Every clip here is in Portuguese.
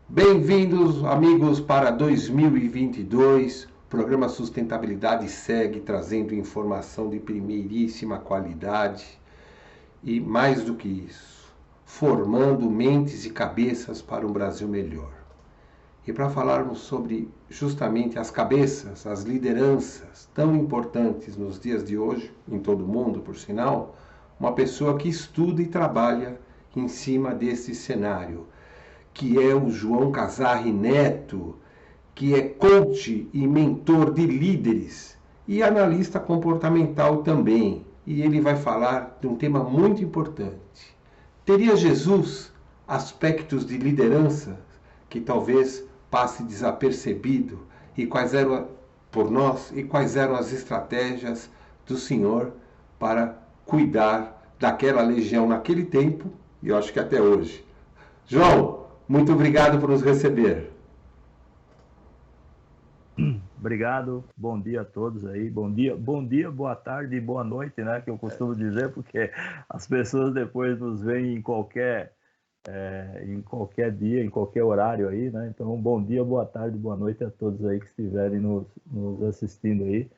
Bem-vindos, amigos, para 2022. O programa Sustentabilidade segue trazendo informação de primeiríssima qualidade e, mais do que isso, formando mentes e cabeças para um Brasil melhor. E para falarmos sobre justamente as cabeças, as lideranças tão importantes nos dias de hoje, em todo o mundo, por sinal, uma pessoa que estuda e trabalha em cima desse cenário, que é o João Casarri Neto, que é coach e mentor de líderes e analista comportamental também. E ele vai falar de um tema muito importante. Teria Jesus aspectos de liderança que talvez passe desapercebido e quais eram por nós e quais eram as estratégias do Senhor para cuidar daquela legião naquele tempo e eu acho que até hoje. João, muito obrigado por nos receber. Obrigado, bom dia a todos aí, bom dia, boa tarde e boa noite, né, que eu costumo dizer, porque as pessoas depois nos veem em qualquer dia, em qualquer horário aí, né, então bom dia, boa tarde, boa noite a todos aí que estiverem nos assistindo aí.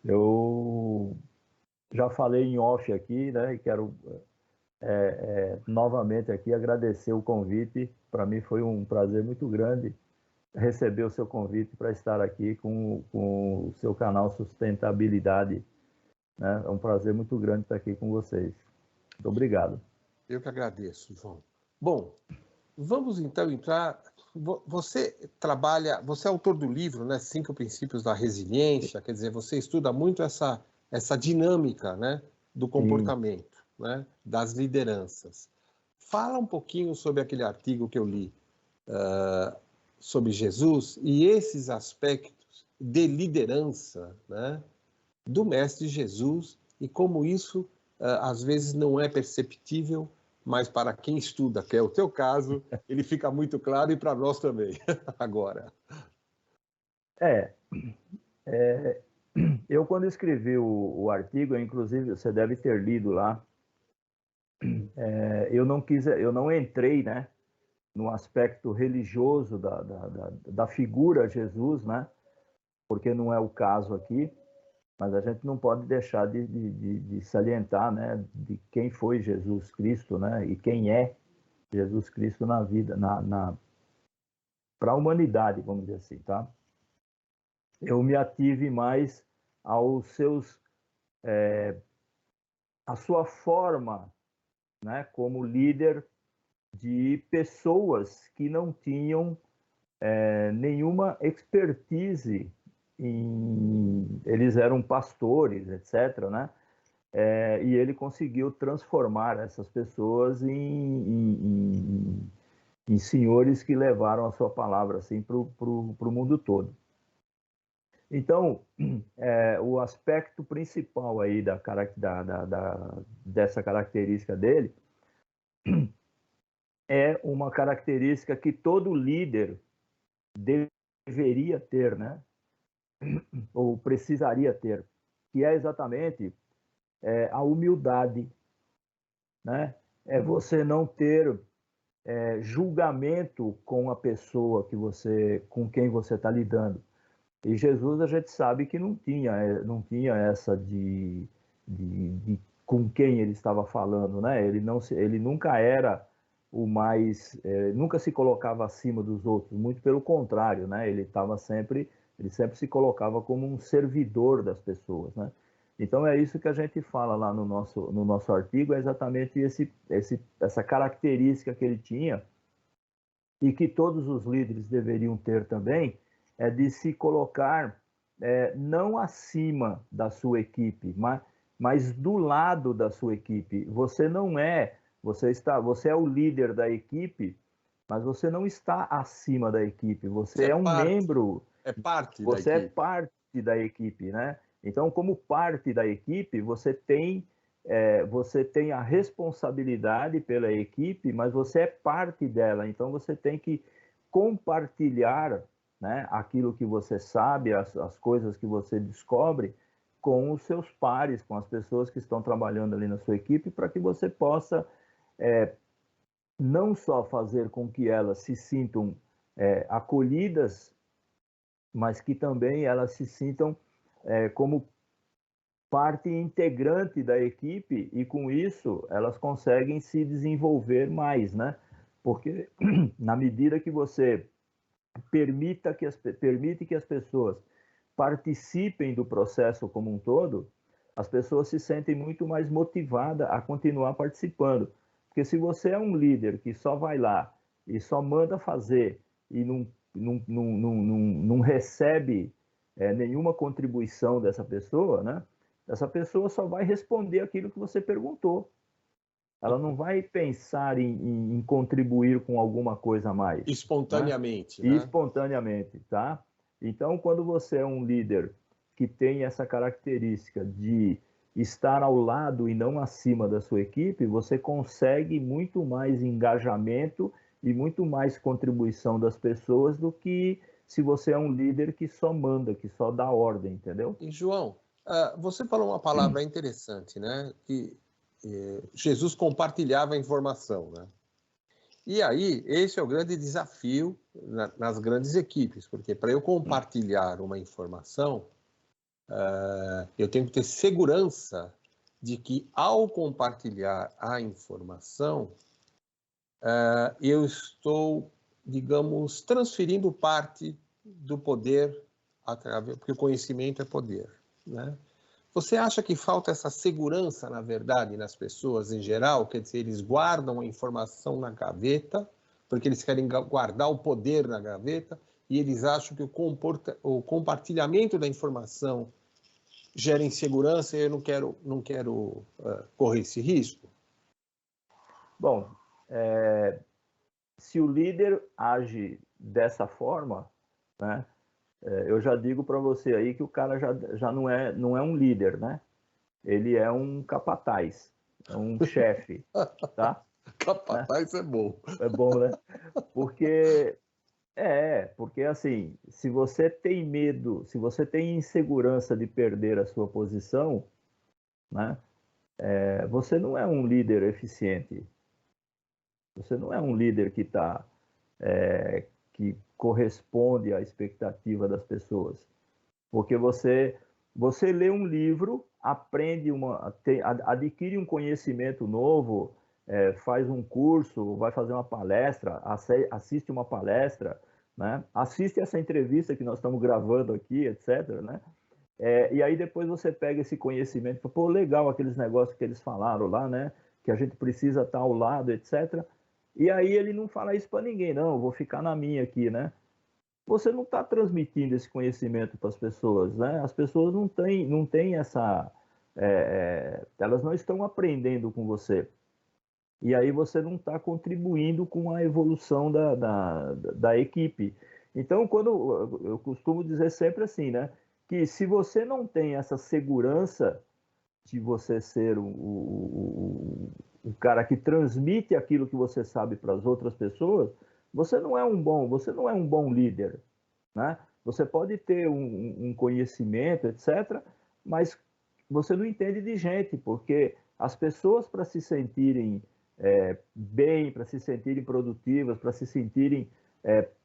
Eu já falei em off aqui, né, e quero novamente aqui agradecer o convite, para mim foi um prazer muito grande receber o seu convite para estar aqui com o seu canal Sustentabilidade. Né? É um prazer muito grande estar aqui com vocês. Muito obrigado. Eu que agradeço, João. Bom, vamos então entrar. Você é autor do livro, né? 5 Princípios da Resiliência, quer dizer, você estuda muito essa dinâmica, né? Do comportamento, né? Das lideranças. Fala um pouquinho sobre aquele artigo que eu li sobre Jesus e esses aspectos de liderança, né? Do Mestre Jesus e como isso às vezes não é perceptível, mas para quem estuda, que é o teu caso, ele fica muito claro e para nós também, agora. Eu quando escrevi o artigo, inclusive você deve ter lido lá, eu não entrei, né, no aspecto religioso da figura Jesus, né, porque não é o caso aqui, mas a gente não pode deixar de salientar, né, de quem foi Jesus Cristo, né, e quem é Jesus Cristo na vida, para a humanidade, vamos dizer assim, tá? Eu me ative mais aos seus, a sua forma, né, como líder de pessoas que não tinham nenhuma expertise eles eram pastores, etc., né? E ele conseguiu transformar essas pessoas em senhores que levaram a sua palavra assim para o mundo todo. Então, o aspecto principal aí dessa característica dele é uma característica que todo líder deveria ter, né? Ou precisaria ter, que é exatamente a humildade, né? É você não ter julgamento com a pessoa com quem você está lidando. E Jesus a gente sabe que não tinha essa de com quem ele estava falando, né? Ele nunca era o mais, nunca se colocava acima dos outros, muito pelo contrário, né? Ele sempre se colocava como um servidor das pessoas, né? Então é isso que a gente fala lá no nosso artigo, é exatamente essa característica que ele tinha e que todos os líderes deveriam ter também, é de se colocar não acima da sua equipe, mas do lado da sua equipe. Você é o líder da equipe, mas você não está acima da equipe. Você é um membro. É parte você da é equipe. parte da equipe, né? Então, como parte da equipe, você tem a responsabilidade pela equipe, mas você é parte dela. Então, você tem que compartilhar, né, aquilo que você sabe, as coisas que você descobre com os seus pares, com as pessoas que estão trabalhando ali na sua equipe, para que você possa não só fazer com que elas se sintam acolhidas, mas que também elas se sintam como parte integrante da equipe, e com isso elas conseguem se desenvolver mais, né? Porque na medida que você permite que as pessoas participem do processo como um todo, as pessoas se sentem muito mais motivadas a continuar participando. Porque se você é um líder que só vai lá e só manda fazer e não recebe nenhuma contribuição dessa pessoa, né? Essa pessoa só vai responder aquilo que você perguntou. Ela não vai pensar em contribuir com alguma coisa a mais. Espontaneamente, né? E né? espontaneamente, tá? Então, quando você é um líder que tem essa característica de estar ao lado e não acima da sua equipe, você consegue muito mais engajamento e muito mais contribuição das pessoas do que se você é um líder que só manda, que só dá ordem, entendeu? E João, você falou uma palavra interessante, né? Que Jesus compartilhava a informação, né? E aí, esse é o grande desafio nas grandes equipes, porque para eu compartilhar uma informação, eu tenho que ter segurança de que, ao compartilhar a informação, eu estou, digamos, transferindo parte do poder, porque o conhecimento é poder, né? Você acha que falta essa segurança, na verdade, nas pessoas em geral? Quer dizer, eles guardam a informação na gaveta, porque eles querem guardar o poder na gaveta, e eles acham que o compartilhamento da informação gera insegurança e eu não quero correr esse risco? Bom, se o líder age dessa forma, né, eu já digo para você aí que o cara já não é um líder, né? Ele é um capataz, é um chefe, tá? Capataz é bom. É bom, né? Porque porque assim, se você tem medo, se você tem insegurança de perder a sua posição, né? Você não é um líder eficiente. Você não é um líder que corresponde à expectativa das pessoas. Porque você lê um livro, adquire um conhecimento novo, faz um curso, vai fazer uma palestra, assiste uma palestra, né? Assiste essa entrevista que nós estamos gravando aqui, etc., né? E aí depois você pega esse conhecimento e fala, pô, legal aqueles negócios que eles falaram lá, né? Que a gente precisa estar ao lado, etc. E aí ele não fala isso para ninguém, não, eu vou ficar na minha aqui, né? Você não está transmitindo esse conhecimento para as pessoas, né? As pessoas não têm essa... elas não estão aprendendo com você. E aí você não está contribuindo com a evolução da equipe. Então, quando eu costumo dizer sempre assim, né? Que se você não tem essa segurança de você ser o cara que transmite aquilo que você sabe para as outras pessoas, você não é um bom líder, né? Você pode ter um conhecimento, etc., mas você não entende de gente, porque as pessoas, para se sentirem bem, para se sentirem produtivas, para se sentirem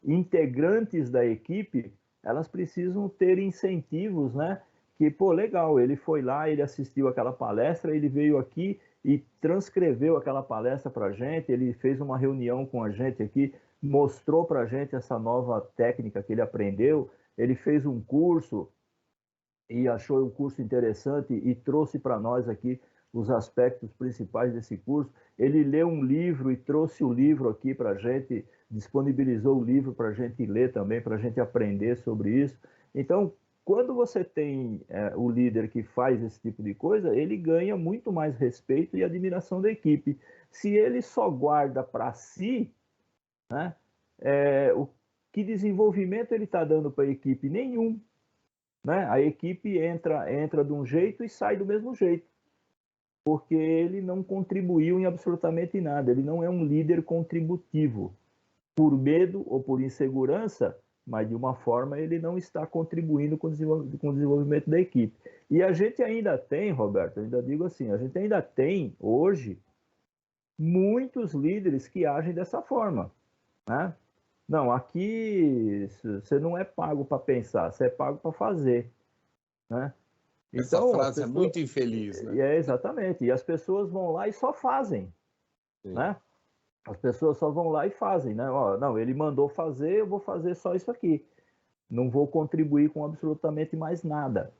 integrantes da equipe, elas precisam ter incentivos, né? Que, pô, legal, ele foi lá, ele assistiu aquela palestra, ele veio aqui e transcreveu aquela palestra para a gente, ele fez uma reunião com a gente aqui, mostrou para a gente essa nova técnica que ele aprendeu, ele fez um curso e achou o curso interessante e trouxe para nós aqui os aspectos principais desse curso. Ele leu um livro e trouxe o livro aqui para a gente, disponibilizou o livro para a gente ler também, para a gente aprender sobre isso. Então, quando você tem o líder que faz esse tipo de coisa, ele ganha muito mais respeito e admiração da equipe. Se ele só guarda para si, né, que desenvolvimento ele está dando para a equipe? Nenhum. Né? A equipe entra de um jeito e sai do mesmo jeito, porque ele não contribuiu em absolutamente nada, ele não é um líder contributivo, por medo ou por insegurança, mas de uma forma ele não está contribuindo com o desenvolvimento da equipe. E a gente ainda tem, Roberto, eu ainda digo assim, a gente ainda tem hoje muitos líderes que agem dessa forma, né? Não, aqui você não é pago para pensar, você é pago para fazer, né? Essa Então, as frase é pessoas... muito infeliz, né? exatamente, e as pessoas vão lá e só fazem, Sim. né? As pessoas só vão lá e fazem, né? Ó, não, ele mandou fazer, eu vou fazer só isso aqui. Não vou contribuir com absolutamente mais nada,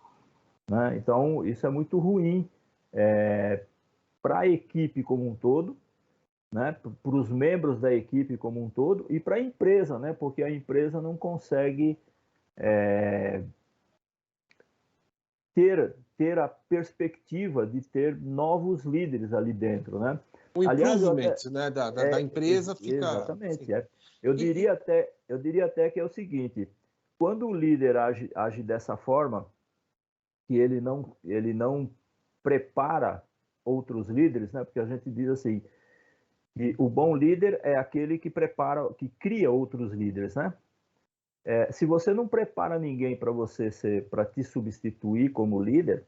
né? Então, isso é muito ruim para a equipe como um todo, né? Para os membros da equipe como um todo e para a empresa, né? Porque a empresa não consegue ter a perspectiva de ter novos líderes ali dentro, né? O Aliás, eu improvement, até, né, da empresa fica... exatamente, Sim. E, eu diria até que é o seguinte: quando o líder age dessa forma, que ele não prepara outros líderes, né? Porque a gente diz assim, que o bom líder é aquele que prepara, que cria outros líderes, né? Se você não prepara ninguém para você ser, para te substituir como líder,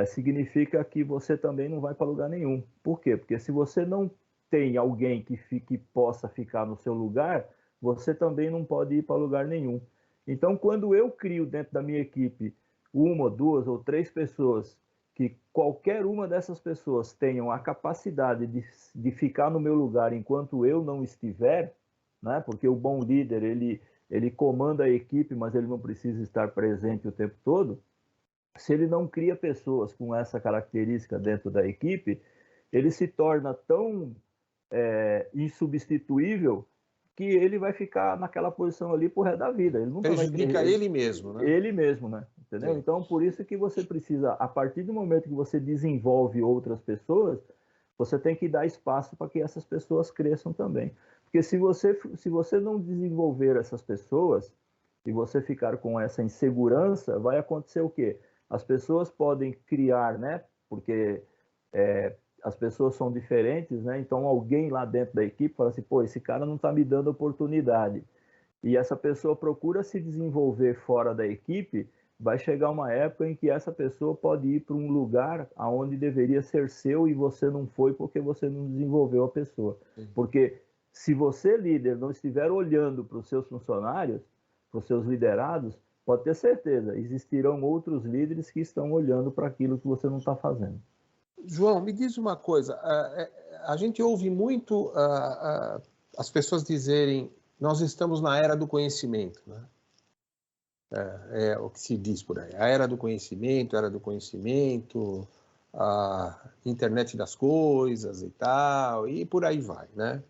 significa que você também não vai para lugar nenhum. Por quê? Porque se você não tem alguém que possa ficar no seu lugar, você também não pode ir para lugar nenhum. Então, quando eu crio dentro da minha equipe uma, duas ou três pessoas, que qualquer uma dessas pessoas tenham a capacidade de ficar no meu lugar enquanto eu não estiver, né? Porque o bom líder, ele comanda a equipe, mas ele não precisa estar presente o tempo todo. Se ele não cria pessoas com essa característica dentro da equipe, ele se torna tão insubstituível que ele vai ficar naquela posição ali pro resto da vida. Ele nunca vai prejudica crescer, ele mesmo, né? ele mesmo, né? Entendeu? Sim. Então, por isso que você precisa, a partir do momento que você desenvolve outras pessoas, você tem que dar espaço para que essas pessoas cresçam também. Porque se você não desenvolver essas pessoas e você ficar com essa insegurança, vai acontecer o quê? As pessoas podem criar, né? Porque as pessoas são diferentes, né? Então alguém lá dentro da equipe fala assim, pô, esse cara não está me dando oportunidade. E essa pessoa procura se desenvolver fora da equipe, vai chegar uma época em que essa pessoa pode ir para um lugar aonde deveria ser seu e você não foi porque você não desenvolveu a pessoa. Porque se você, líder, não estiver olhando para os seus funcionários, para os seus liderados, pode ter certeza, existirão outros líderes que estão olhando para aquilo que você não está fazendo. João, me diz uma coisa. A gente ouve muito as pessoas dizerem nós estamos na era do conhecimento, né? É o que se diz por aí. A era do conhecimento, a internet das coisas e tal, e por aí vai, né?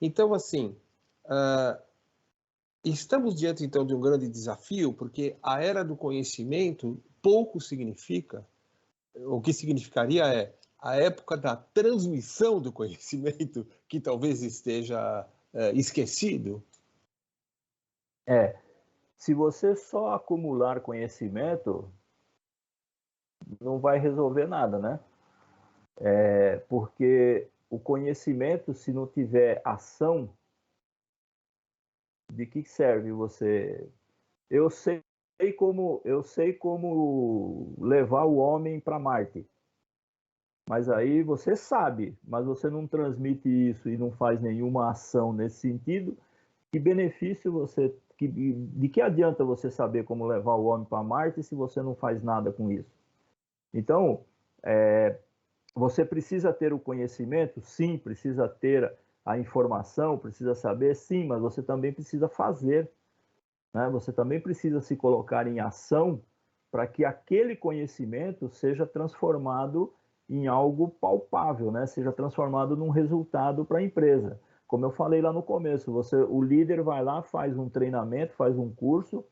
Então, assim, estamos diante, então, de um grande desafio, porque a era do conhecimento pouco significa, o que significaria é a época da transmissão do conhecimento, que talvez esteja esquecido. Se você só acumular conhecimento, não vai resolver nada, né? Porque o conhecimento, se não tiver ação, de que serve você? Eu sei como levar o homem para Marte, mas aí você sabe, mas você não transmite isso e não faz nenhuma ação nesse sentido. Que benefício de que adianta você saber como levar o homem para Marte se você não faz nada com isso? Então, você precisa ter o conhecimento, sim, precisa ter a informação, precisa saber, sim, mas você também precisa fazer, né? Você também precisa se colocar em ação para que aquele conhecimento seja transformado em algo palpável, né? Seja transformado num resultado para a empresa. Como eu falei lá no começo, o líder vai lá, faz um treinamento, faz um curso,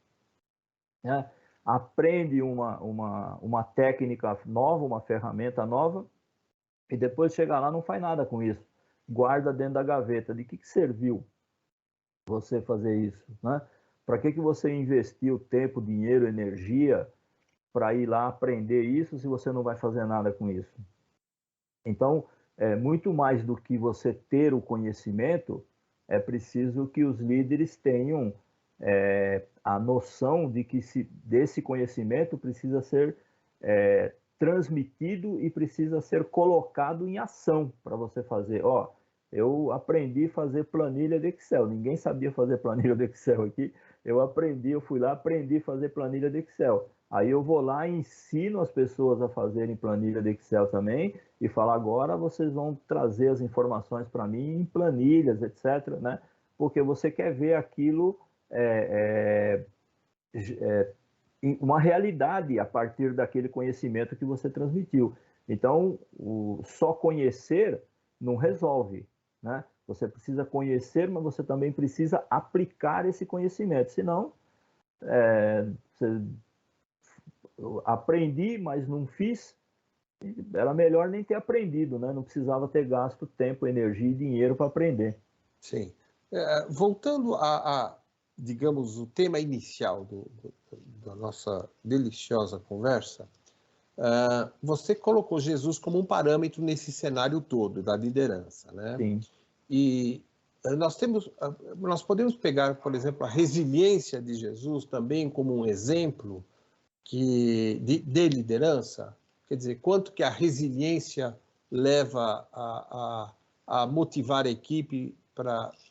né? Aprende uma técnica nova, uma ferramenta nova, e depois chega lá não faz nada com isso. Guarda dentro da gaveta. De que serviu você fazer isso, né? Para que você investiu tempo, dinheiro, energia para ir lá aprender isso se você não vai fazer nada com isso? Então, muito mais do que você ter o conhecimento, é preciso que os líderes tenham a noção de que desse conhecimento precisa ser transmitido e precisa ser colocado em ação para você fazer. Ó, eu aprendi a fazer planilha de Excel. Ninguém sabia fazer planilha de Excel aqui. Eu fui lá, aprendi a fazer planilha de Excel. Aí eu vou lá e ensino as pessoas a fazerem planilha de Excel também e falo, agora vocês vão trazer as informações para mim em planilhas, etc., né? Porque você quer ver aquilo uma realidade a partir daquele conhecimento que você transmitiu. Então, só conhecer não resolve, né? Você precisa conhecer, mas você também precisa aplicar esse conhecimento. Senão, você aprendi, mas não fiz, era melhor nem ter aprendido, né? Não precisava ter gasto tempo, energia e dinheiro para aprender. Sim. Voltando digamos, o tema inicial da nossa deliciosa conversa, você colocou Jesus como um parâmetro nesse cenário todo da liderança, né? Sim. E nós podemos pegar, por exemplo, a resiliência de Jesus também como um exemplo de liderança. Quer dizer, quanto que a resiliência leva a motivar a equipe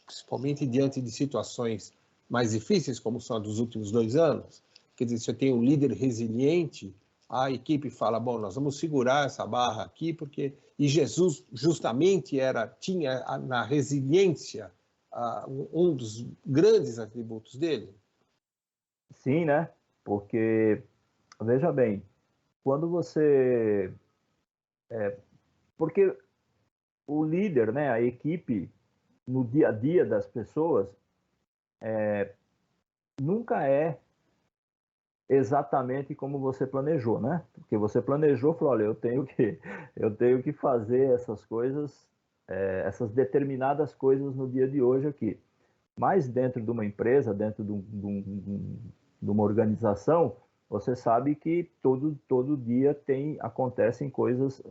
principalmente diante de situações mais difíceis, como são a dos últimos 2 anos. Quer dizer, se eu tenho um líder resiliente, a equipe fala, bom, nós vamos segurar essa barra aqui, porque... E Jesus justamente tinha na resiliência um dos grandes atributos dele. Sim, né? Porque, veja bem, quando você... Porque o líder, né, a equipe, no dia a dia das pessoas, nunca é exatamente como você planejou, né? Porque você planejou, falou, olha, eu tenho que fazer essas coisas, essas determinadas coisas no dia de hoje aqui. Mas dentro de uma empresa, dentro de uma organização, você sabe que todo dia acontecem coisas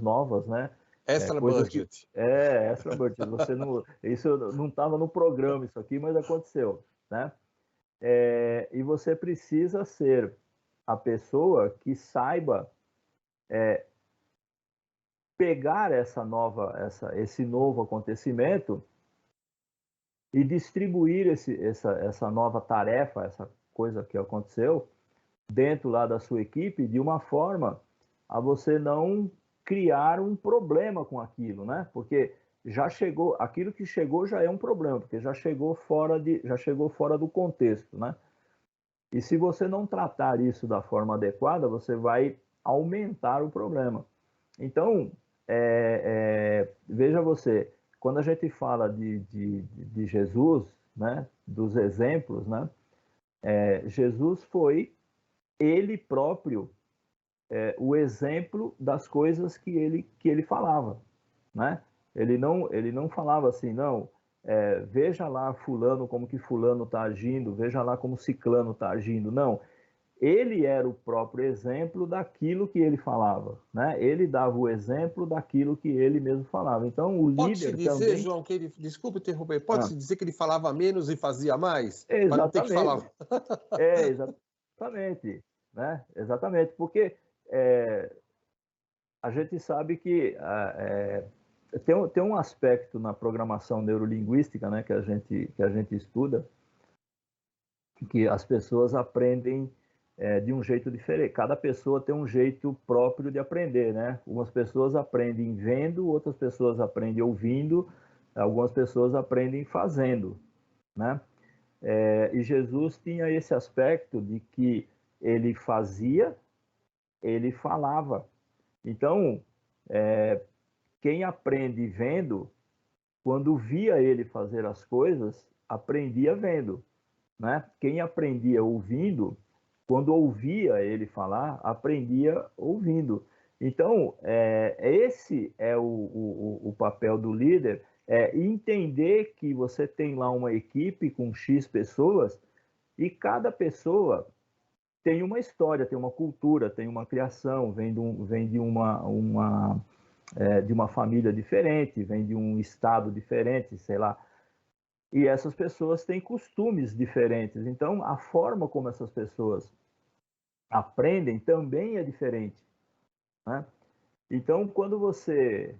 novas, né? Extra Coisas que budget. extra budget. Você não, isso não estava no programa isso aqui, mas aconteceu, né? E você precisa ser a pessoa que saiba pegar esse novo acontecimento e distribuir essa nova tarefa, essa coisa que aconteceu, dentro lá da sua equipe, de uma forma a você não criar um problema com aquilo, né? Porque já chegou, aquilo que chegou já é um problema, porque já chegou fora do contexto, né? E se você não tratar isso da forma adequada, você vai aumentar o problema. Então, veja você, quando a gente fala de Jesus, né, dos exemplos, né, Jesus foi ele próprio o exemplo das coisas que ele falava, né? Ele não falava assim, não, veja lá fulano, como que fulano está agindo, veja lá como ciclano está agindo, não. Ele era o próprio exemplo daquilo que ele falava, né? Ele dava o exemplo daquilo que ele mesmo falava. Então, o Pode-se líder dizer, também... João, que ele, desculpe interromper, pode-se dizer que ele falava menos e fazia mais? Para não ter que Exatamente, falar. exatamente, né? Exatamente, porque é, a gente sabe que tem um aspecto na programação neurolinguística, né, que a gente estuda, que as pessoas aprendem de um jeito diferente. Cada pessoa tem um jeito próprio de aprender, né? Umas pessoas aprendem vendo, outras pessoas aprendem ouvindo, algumas pessoas aprendem fazendo, né? E Jesus tinha esse aspecto de que ele fazia, ele falava. Então, quem aprende vendo, quando via ele fazer as coisas, aprendia vendo, né? Quem aprendia ouvindo, quando ouvia ele falar, aprendia ouvindo. Então, esse é o papel do líder, entender que você tem lá uma equipe com X pessoas e cada pessoa tem uma história, tem uma cultura, tem uma criação, vem de uma família diferente, vem de um estado diferente, sei lá. E essas pessoas têm costumes diferentes. Então, a forma como essas pessoas aprendem também é diferente, né? Então, quando você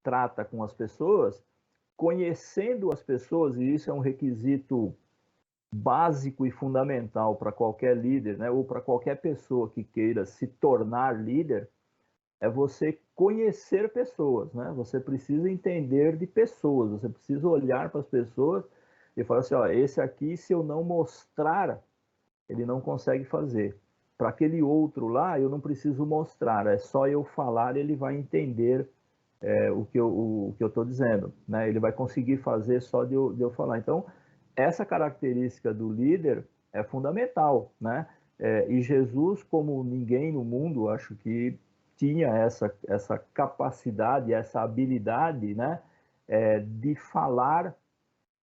trata com as pessoas, conhecendo as pessoas, e isso é um requisito básico e fundamental para qualquer líder, né, ou para qualquer pessoa que queira se tornar líder, é você conhecer pessoas, né? Você precisa entender de pessoas, você precisa olhar para as pessoas e falar assim, ó, esse aqui, se eu não mostrar, ele não consegue fazer. Para aquele outro lá, eu não preciso mostrar, é só eu falar, ele vai entender o que eu estou dizendo, né? Ele vai conseguir fazer só de eu falar. Então, essa característica do líder é fundamental, né? E Jesus, como ninguém no mundo, acho que tinha essa capacidade, essa habilidade, né? De falar,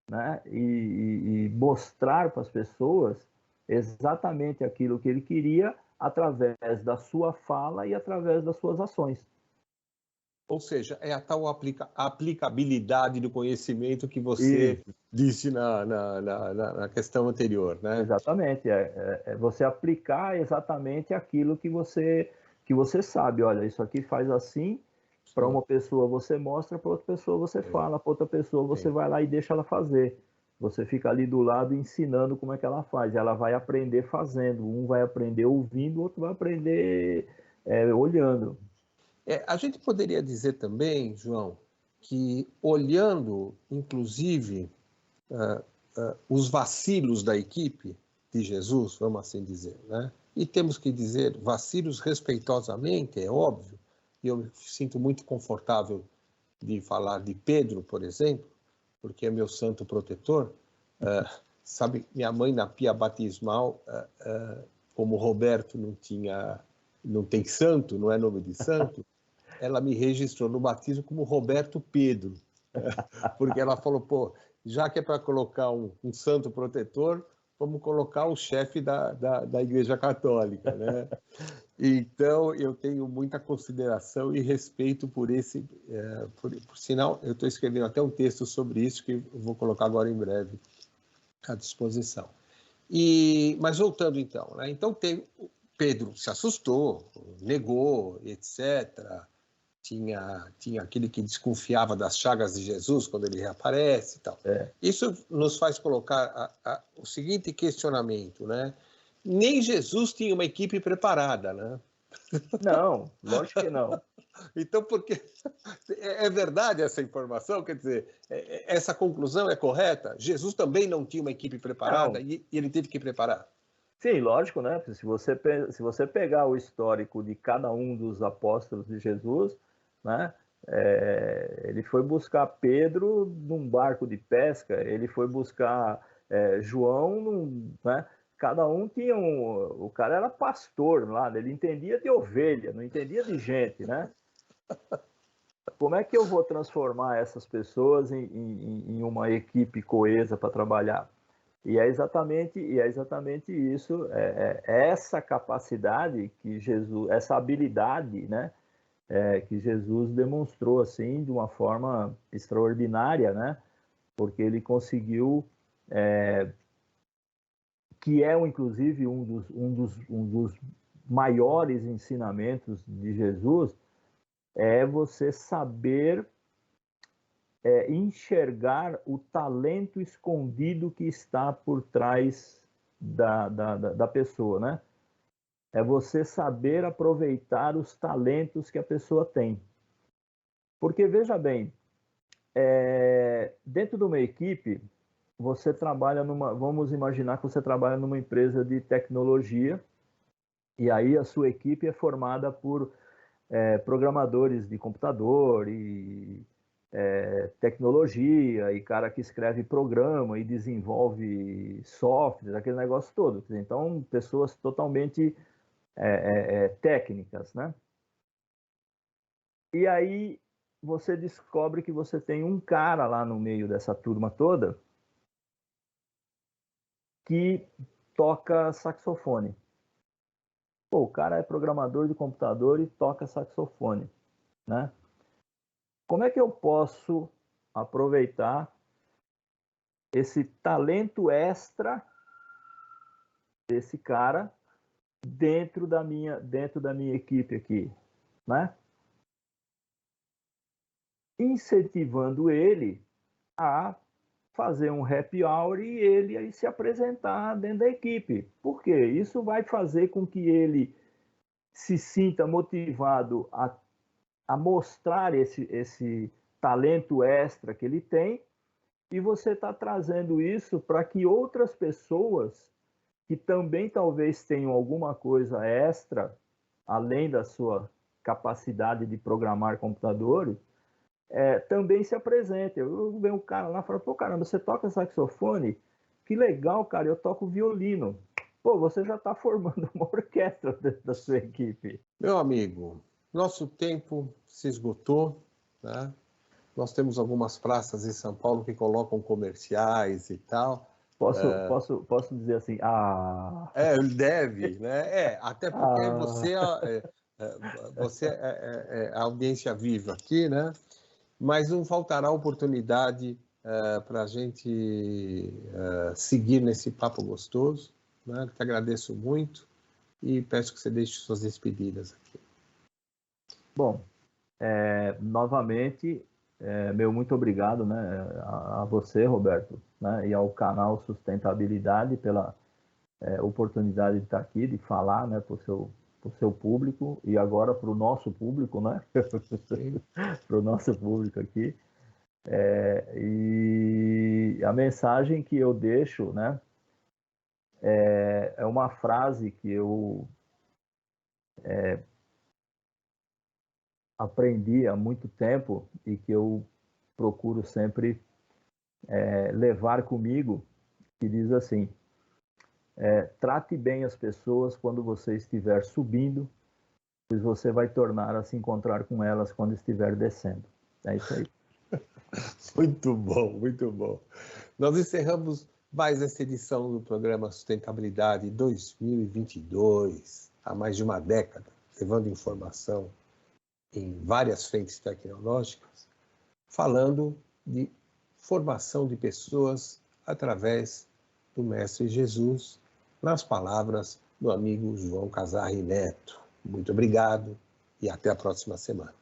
né? E mostrar para as pessoas exatamente aquilo que ele queria através da sua fala e através das suas ações. Ou seja, é a tal aplicabilidade do conhecimento que você Isso. disse na questão anterior, né? Exatamente, é você aplicar exatamente aquilo que você sabe. Olha, isso aqui faz assim, para Sim, uma pessoa você mostra, para outra pessoa você sim, fala, para outra pessoa você sim. vai lá e deixa ela fazer. Você fica ali do lado ensinando como é que ela faz. Ela vai aprender fazendo. Um vai aprender ouvindo, o outro vai aprender olhando. A gente poderia dizer também, João, que olhando, inclusive, os vacilos da equipe de Jesus, vamos assim dizer, né? E temos que dizer vacilos respeitosamente, é óbvio, e eu me sinto muito confortável de falar de Pedro, por exemplo, porque é meu santo protetor. Sabe, minha mãe na pia batismal, como Roberto não tem santo, não é nome de santo, ela me registrou no batismo como Roberto Pedro, porque ela falou, pô, já que é para colocar um santo protetor, vamos colocar o chefe da Igreja Católica, né? Então, eu tenho muita consideração e respeito por esse, por sinal, eu estou escrevendo até um texto sobre isso que eu vou colocar agora em breve à disposição. Mas voltando então, né? Então Pedro se assustou, negou, etc. Tinha aquele que desconfiava das chagas de Jesus quando ele reaparece e tal. É. Isso nos faz colocar o seguinte questionamento, né? Nem Jesus tinha uma equipe preparada, né? Não, lógico que não. Então, porque é verdade essa informação? Quer dizer, essa conclusão é correta? Jesus também não tinha uma equipe preparada Não. e ele teve que preparar? Sim, lógico, né? Se você pegar o histórico de cada um dos apóstolos de Jesus, né? Ele foi buscar Pedro num barco de pesca, ele foi buscar João né? Cada um tinha o cara era pastor lá, ele entendia de ovelha, não entendia de gente, né? Como é que eu vou transformar essas pessoas em uma equipe coesa para trabalhar? E é exatamente isso, essa capacidade que Jesus, essa habilidade, né, que Jesus demonstrou assim de uma forma extraordinária, né, porque ele conseguiu, que é inclusive um dos maiores ensinamentos de Jesus, é você saber enxergar o talento escondido que está por trás da pessoa, né? É você saber aproveitar os talentos que a pessoa tem. Porque, veja bem, dentro de uma equipe, você trabalha vamos imaginar que você trabalha numa empresa de tecnologia, e aí a sua equipe é formada por programadores de computador e tecnologia e cara que escreve programa e desenvolve software, aquele negócio todo. Então, pessoas totalmente técnicas, né? E aí você descobre que você tem um cara lá no meio dessa turma toda que toca saxofone. Pô, o cara é programador de computador e toca saxofone, né? Como é que eu posso aproveitar esse talento extra desse cara dentro da minha equipe aqui, né? Incentivando ele a fazer um happy hour e ele aí se apresentar dentro da equipe. Por quê? Isso vai fazer com que ele se sinta motivado a mostrar esse talento extra que ele tem, e você está trazendo isso para que outras pessoas que também talvez tenham alguma coisa extra, além da sua capacidade de programar computadores, também se apresentem. Eu vejo um cara lá e falo, pô, caramba, você toca saxofone? Que legal, cara, eu toco violino. Pô, você já está formando uma orquestra dentro da sua equipe. Meu amigo, nosso tempo se esgotou, né? Nós temos algumas praças em São Paulo que colocam comerciais e tal. Posso dizer assim, Deve, né? Até porque você é a audiência viva aqui, né? Mas não faltará oportunidade para a gente seguir nesse papo gostoso, né? Te agradeço muito e peço que você deixe suas despedidas aqui. Bom, novamente, meu muito obrigado, né, a você, Roberto, né, e ao canal Sustentabilidade pela oportunidade de estar aqui, de falar, né, para o seu público e agora para o nosso público, né, para o nosso público aqui. E a mensagem que eu deixo, né, é uma frase que eu aprendi há muito tempo e que eu procuro sempre levar comigo, que diz assim: trate bem as pessoas quando você estiver subindo, pois você vai tornar a se encontrar com elas quando estiver descendo. É isso aí. Muito bom, muito bom. Nós encerramos mais essa edição do programa Sustentabilidade 2022, há mais de uma década, levando informação em várias frentes tecnológicas, falando de formação de pessoas através do Mestre Jesus, nas palavras do amigo João Casarri Neto. Muito obrigado e até a próxima semana.